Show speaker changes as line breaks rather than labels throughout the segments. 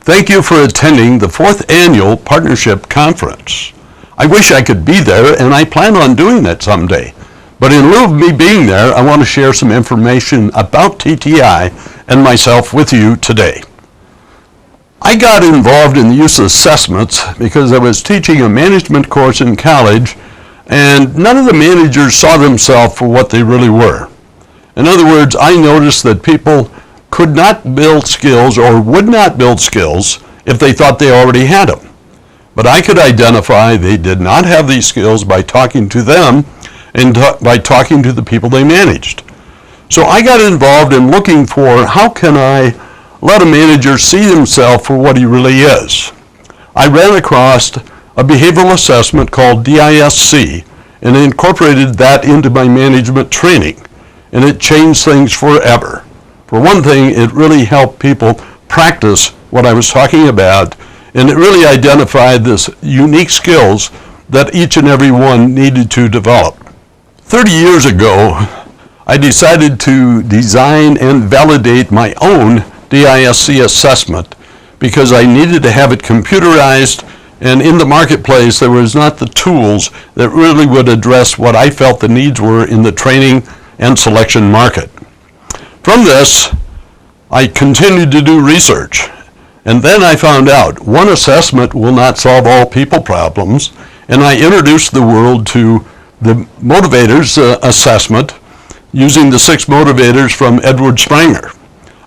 Thank you for attending the 4th Annual Partnership Conference. I wish I could be there, and I plan on doing that someday. But in lieu of me being there, I want to share some information about TTI and myself with you today. I got involved in the use of assessments because I was teaching a management course in college, and none of the managers saw themselves for what they really were. In other words, I noticed that people could not build skills or would not build skills if they thought they already had them. But I could identify they did not have these skills by talking to them and by talking to the people they managed. So I got involved in looking for how can I let a manager see himself for what he really is. I ran across a behavioral assessment called DISC and incorporated that into my management training, and it changed things forever. For one thing, it really helped people practice what I was talking about, and it really identified this unique skills that each and every one needed to develop. 30 years ago, I decided to design and validate my own DISC assessment because I needed to have it computerized, and in the marketplace there was not the tools that really would address what I felt the needs were in the training and selection market. From this, I continued to do research, and then I found out one assessment will not solve all people problems, and I introduced the world to the motivators assessment using the 6 motivators from Edward Spranger.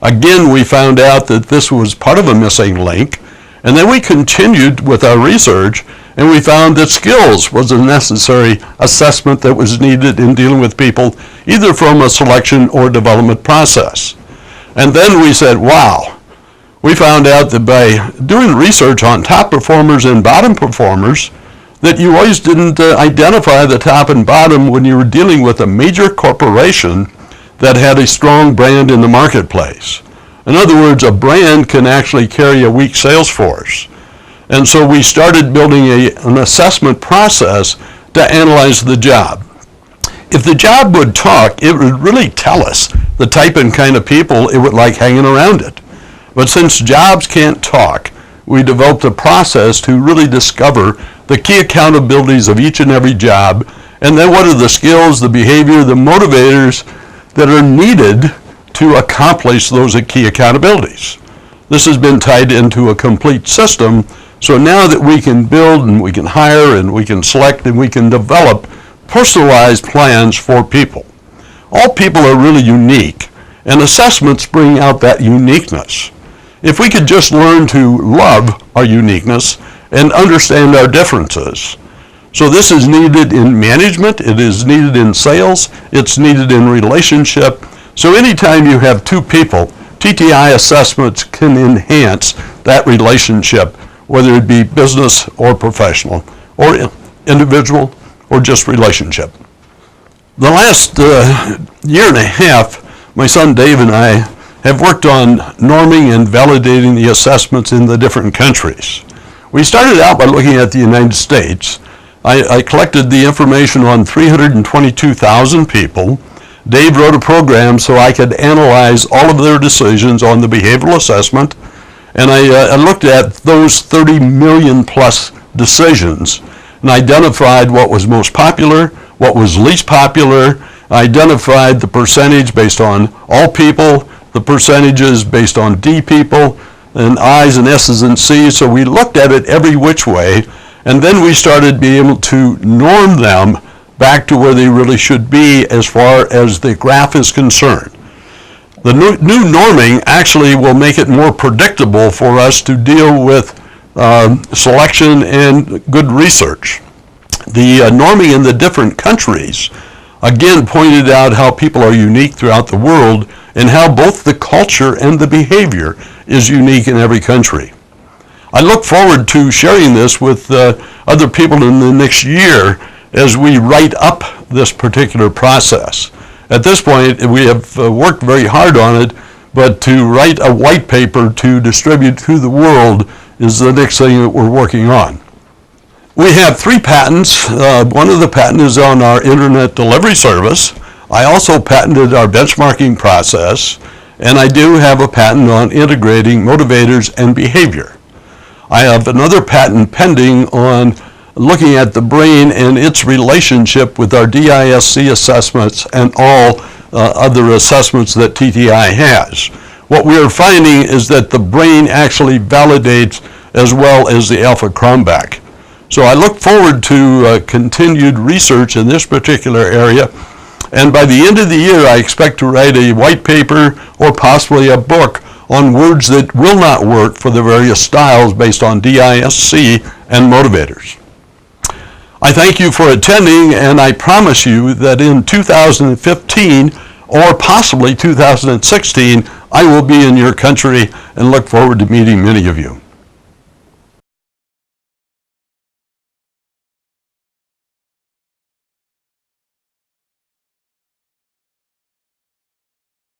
Again, we found out that this was part of a missing link, and then we continued with our research, and we found that skills was a necessary assessment that was needed in dealing with people, either from a selection or development process. And then we said, wow, we found out that by doing research on top performers and bottom performers, that you always didn't identify the top and bottom when you were dealing with a major corporation that had a strong brand in the marketplace. In other words, a brand can actually carry a weak sales force. And so we started building an assessment process to analyze the job. If the job would talk, it would really tell us the type and kind of people it would like hanging around it. But since jobs can't talk, we developed a process to really discover the key accountabilities of each and every job, and then what are the skills, the behavior, the motivators that are needed to accomplish those key accountabilities. This has been tied into a complete system, so now that we can build and we can hire and we can select and we can develop personalized plans for people. All people are really unique, and assessments bring out that uniqueness. If we could just learn to love our uniqueness and understand our differences. So this is needed in management, it is needed in sales, it's needed in relationship. So anytime you have 2 people, TTI assessments can enhance that relationship, whether it be business or professional, or individual, or just relationship. The last year and a half, my son Dave and I have worked on norming and validating the assessments in the different countries. We started out by looking at the United States. I collected the information on 322,000 people. Dave wrote a program so I could analyze all of their decisions on the behavioral assessment, and I looked at those 30 million plus decisions and identified what was most popular, what was least popular, identified the percentage based on all people, the percentages based on D people, and I's and S's and C's. So we looked at it every which way, and then we started being able to norm them back to where they really should be as far as the graph is concerned. The new norming actually will make it more predictable for us to deal with selection and good research. The norming in the different countries again pointed out how people are unique throughout the world and how both the culture and the behavior is unique in every country. I look forward to sharing this with other people in the next year as we write up this particular process. At this point, we have worked very hard on it, but to write a white paper to distribute to the world is the next thing that we're working on. We have 3 patents. One of the patents is on our internet delivery service. I also patented our benchmarking process, and I do have a patent on integrating motivators and behavior. I have another patent pending on looking at the brain and its relationship with our DISC assessments and all other assessments that TTI has. What we are finding is that the brain actually validates as well as the alpha-Cronbach. So I look forward to continued research in this particular area, and by the end of the year I expect to write a white paper or possibly a book on words that will not work for the various styles based on DISC and motivators. I thank you for attending, and I promise you that in 2015 or possibly 2016 I will be in your country and look forward to meeting many of you.